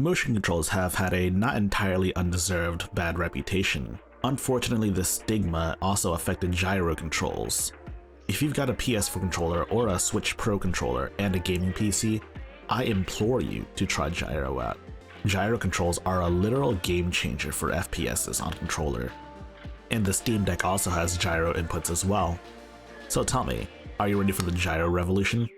Motion controls have had a not entirely undeserved bad reputation. Unfortunately, this stigma also affected gyro controls. If you've got a PS4 controller or a Switch Pro controller and a gaming PC, I implore you to try gyro out. Gyro controls are a literal game changer for FPSs on controller. And the Steam Deck also has gyro inputs as well. So tell me, are you ready for the gyro revolution?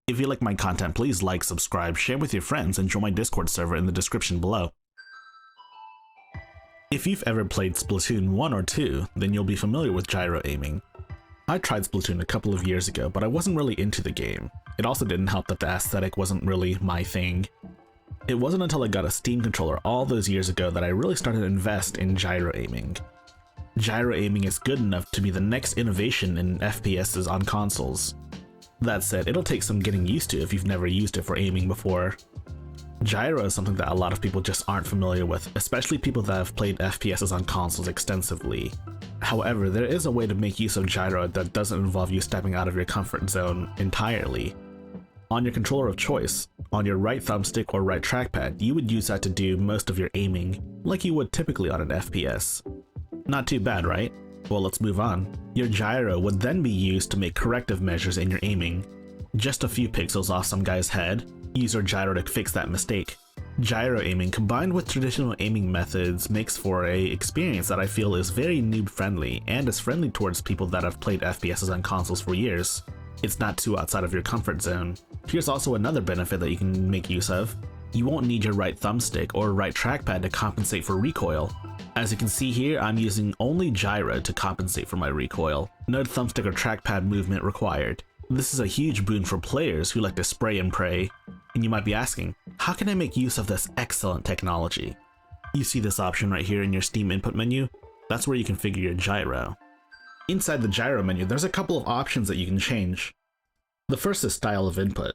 If you like my content, please like, subscribe, share with your friends, and join my Discord server in the description below. If you've ever played Splatoon 1 or 2, then you'll be familiar with gyro aiming. I tried Splatoon a couple of years ago, but I wasn't really into the game. It also didn't help that the aesthetic wasn't really my thing. It wasn't until I got a Steam controller all those years ago that I really started to invest in gyro aiming. Gyro aiming is good enough to be the next innovation in FPSs on consoles. That said, it'll take some getting used to if you've never used it for aiming before. Gyro is something that a lot of people just aren't familiar with, especially people that have played FPSs on consoles extensively. However, there is a way to make use of gyro that doesn't involve you stepping out of your comfort zone entirely. On your controller of choice, on your right thumbstick or right trackpad, you would use that to do most of your aiming, like you would typically on an FPS. Not too bad, right? Well, let's move on. Your gyro would then be used to make corrective measures in your aiming. Just a few pixels off some guy's head, use your gyro to fix that mistake. Gyro aiming combined with traditional aiming methods makes for a experience that I feel is very noob friendly and is friendly towards people that have played FPSs on consoles for years. It's not too outside of your comfort zone. Here's also another benefit that you can make use of. You won't need your right thumbstick or right trackpad to compensate for recoil. As you can see here, I'm using only gyro to compensate for my recoil. No thumbstick or trackpad movement required. This is a huge boon for players who like to spray and pray. And you might be asking, how can I make use of this excellent technology? You see this option right here in your Steam input menu? That's where you configure your gyro. Inside the gyro menu, there's a couple of options that you can change. The first is style of input.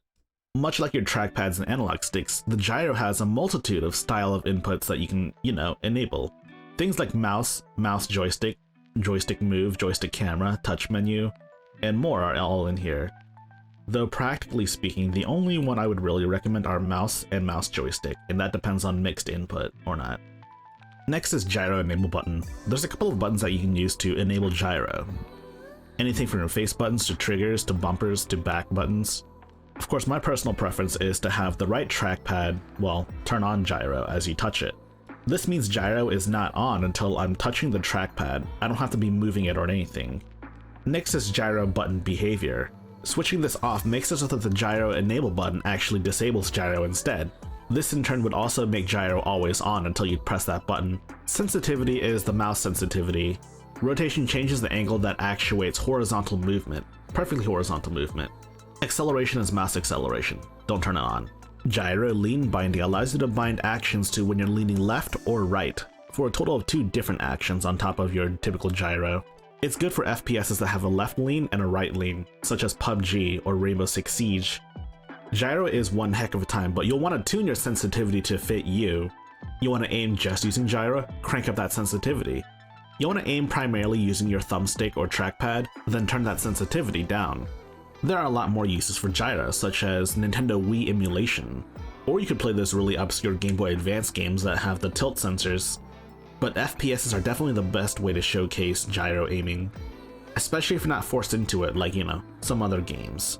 Much like your trackpads and analog sticks, the gyro has a multitude of style of inputs that you can, enable. Things like mouse, mouse joystick, joystick move, joystick camera, touch menu, and more are all in here. Though practically speaking, the only one I would really recommend are mouse and mouse joystick, and that depends on mixed input or not. Next is gyro enable button. There's a couple of buttons that you can use to enable gyro. Anything from your face buttons to triggers to bumpers to back buttons. Of course, my personal preference is to have the right trackpad, turn on gyro as you touch it. This means gyro is not on until I'm touching the trackpad. I don't have to be moving it or anything. Next is gyro button behavior. Switching this off makes it so that the gyro enable button actually disables gyro instead. This in turn would also make gyro always on until you press that button. Sensitivity is the mouse sensitivity. Rotation changes the angle that actuates horizontal movement, perfectly horizontal movement. Acceleration is mouse acceleration. Don't turn it on. Gyro lean binding allows you to bind actions to when you're leaning left or right, for a total of 2 different actions on top of your typical gyro. It's good for FPSs that have a left lean and a right lean, such as PUBG or Rainbow Six Siege. Gyro is one heck of a time, but you'll want to tune your sensitivity to fit you. You want to aim just using gyro? Crank up that sensitivity. You want to aim primarily using your thumbstick or trackpad? Then turn that sensitivity down. There are a lot more uses for gyro, such as Nintendo Wii emulation, or you could play those really obscure Game Boy Advance games that have the tilt sensors. But FPSs are definitely the best way to showcase gyro aiming, especially if you're not forced into it like, some other games.